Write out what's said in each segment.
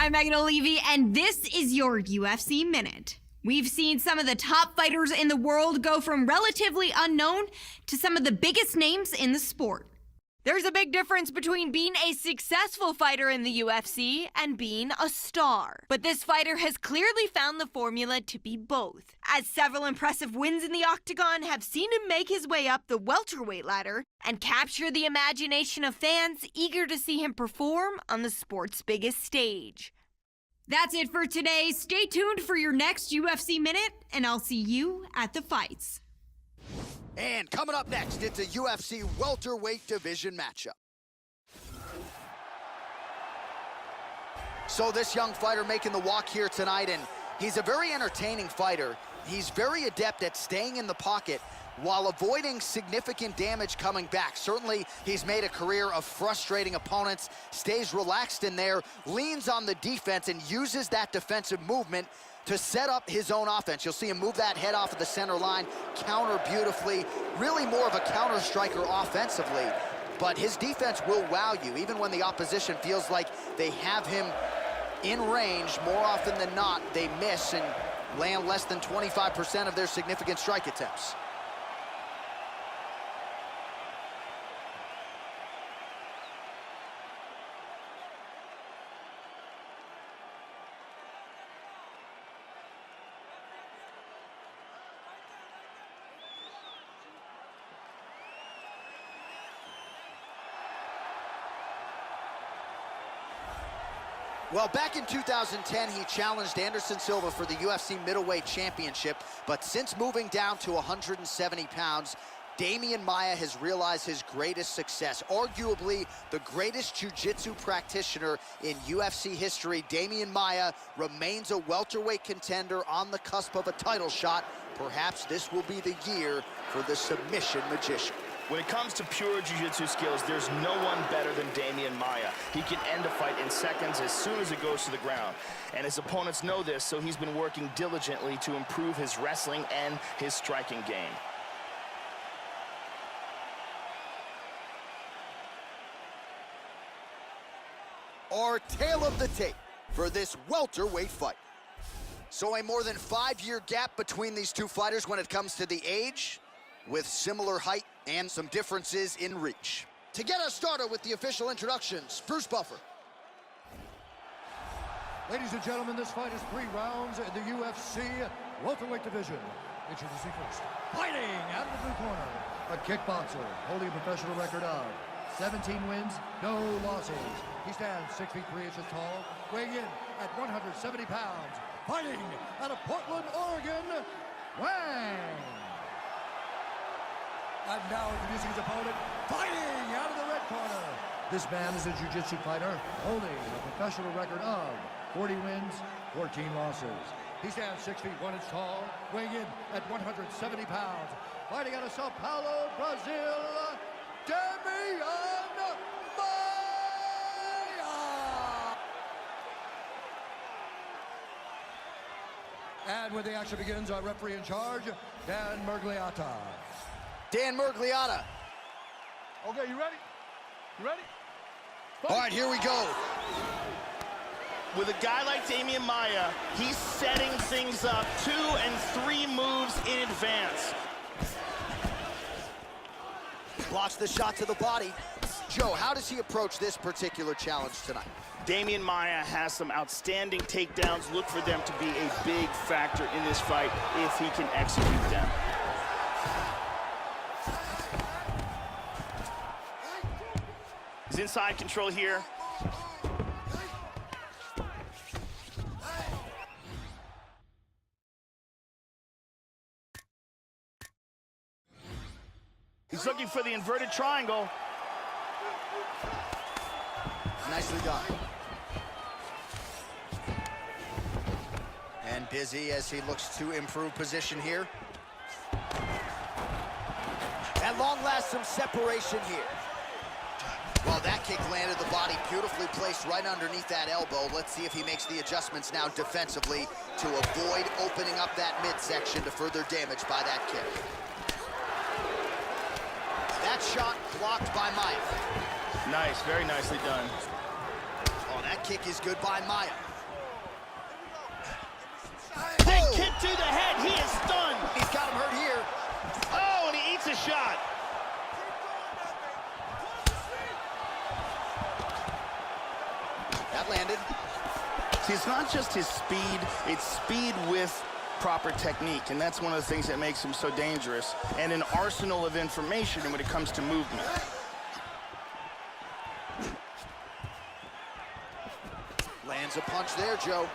I'm Megan O'Leary, and this is your UFC Minute. We've seen some of the top fighters in the world go from relatively unknown to some of the biggest names in the sport. There's a big difference between being a successful fighter in the UFC and being a star. But this fighter has clearly found the formula to be both, as several impressive wins in the octagon have seen him make his way up the welterweight ladder and capture the imagination of fans eager to see him perform on the sport's biggest stage. That's it for today. Stay tuned for your next UFC Minute, and I'll see you at the fights. And coming up next, it's a UFC welterweight division matchup. So this young fighter making the walk here tonight, and he's a very entertaining fighter. He's very adept at staying in the pocket while avoiding significant damage coming back. Certainly, he's made a career of frustrating opponents, stays relaxed in there, leans on the defense, and uses that defensive movement to set up his own offense. You'll see him move that head off of the center line, counter beautifully, really more of a counter striker offensively. But his defense will wow you, even when the opposition feels like they have him in range. More often than not, they miss and land less than 25% of their significant strike attempts. Well, back in 2010, he challenged Anderson Silva for the UFC middleweight championship, but since moving down to 170 pounds, Demian Maia has realized his greatest success. Arguably the greatest jiu-jitsu practitioner in UFC history, Demian Maia remains a welterweight contender on the cusp of a title shot. Perhaps this will be the year for the submission magician. When it comes to pure jiu-jitsu skills, there's no one better than Demian Maia. He can end a fight in seconds as soon as it goes to the ground. And his opponents know this, so he's been working diligently to improve his wrestling and his striking game. Our tale of the tape for this welterweight fight. So a more than 5-year gap between these two fighters when it comes to the age, with similar height and some differences in reach. To get us started with the official introductions, Bruce Buffer. Ladies and gentlemen, this fight is 3 rounds in the UFC welterweight division. Introducing first, fighting out of the blue corner, a kickboxer holding a professional record of 17 wins, no losses. He stands 6 feet 3 inches tall, weighing in at 170 pounds. Fighting out of Portland, Oregon, Wang. And now introducing his opponent, fighting out of the red corner. This man is a jiu-jitsu fighter holding a professional record of 40 wins, 14 losses. He stands 6 feet 1 inch tall, weighing in at 170 pounds. Fighting out of Sao Paulo, Brazil, Demian Maia. And when the action begins, our referee in charge, Dan Mergliata. Dan Mergliata. Okay, you ready? You ready? All right, here we go. With a guy like Demian Maia, he's setting things up 2 and 3 moves in advance. Blocks the shot to the body. Joe, how does he approach this particular challenge tonight? Demian Maia has some outstanding takedowns. Look for them to be a big factor in this fight if he can execute them. He's inside control here. He's looking for the inverted triangle. Nicely done. And busy as he looks to improve position here. At long last, some separation here. Well, that kick landed the body beautifully placed right underneath that elbow. Let's see if he makes the adjustments now defensively to avoid opening up that midsection to further damage by that kick. That shot blocked by Maia. Nice, very nicely done. Oh, that kick is good by Maia. to the head. He is stunned. He's got him hurt here. Oh, and he eats a shot. That landed. See, it's not just his speed, it's speed with proper technique, and that's one of the things that makes him so dangerous, and an arsenal of information when it comes to movement. Lands a punch there, Joe.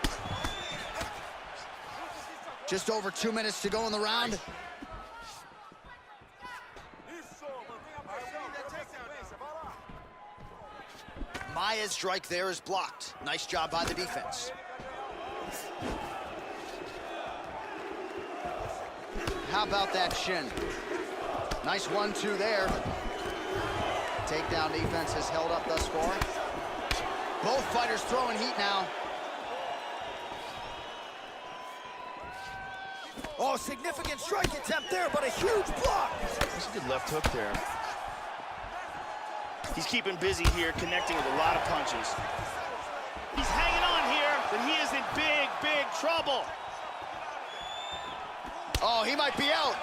Just over 2 minutes to go in the round. Maia's strike there is blocked. Nice job by the defense. How about that shin? Nice 1-2 there. Takedown defense has held up thus far. Both fighters throwing heat now. Oh, significant strike attempt there, but a huge block. That's a good left hook there. He's keeping busy here, connecting with a lot of punches. He's hanging on here, but he is in big, big trouble. Oh, he might be out.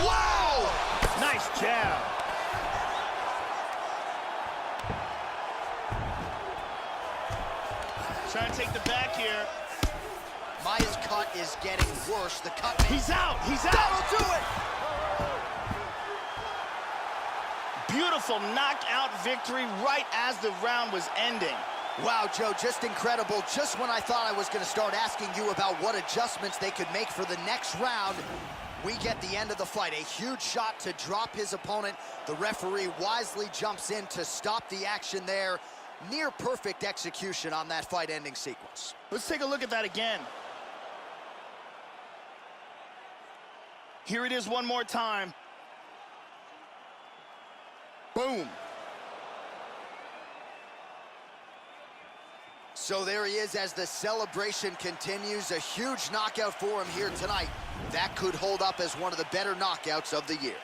Wow! Nice jab. Trying to take the back here. Maia's cut is getting worse. The cut man. He's out. He's out. That'll do it. Beautiful knockout victory right as the round was ending. Wow, Joe, just incredible. Just when I thought I was going to start asking you about what adjustments they could make for the next round, we get the end of the fight. A huge shot to drop his opponent. The referee wisely jumps in to stop the action there. Near perfect execution on that fight-ending sequence. Let's take a look at that again. Here it is one more time. Boom. So there he is as the celebration continues. A huge knockout for him here tonight. That could hold up as one of the better knockouts of the year.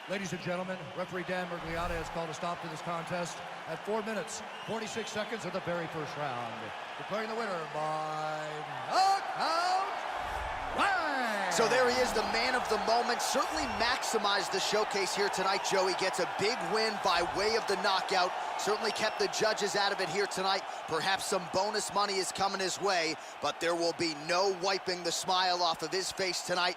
Ladies and gentlemen, referee Dan Mergliata has called a stop to this contest at 4 minutes, 46 seconds of the very first round. Declaring the winner by knockout, Wang! So there he is, the man of the moment. Certainly maximized the showcase here tonight, Joe. He gets a big win by way of the knockout. Certainly kept the judges out of it here tonight. Perhaps some bonus money is coming his way, but there will be no wiping the smile off of his face tonight.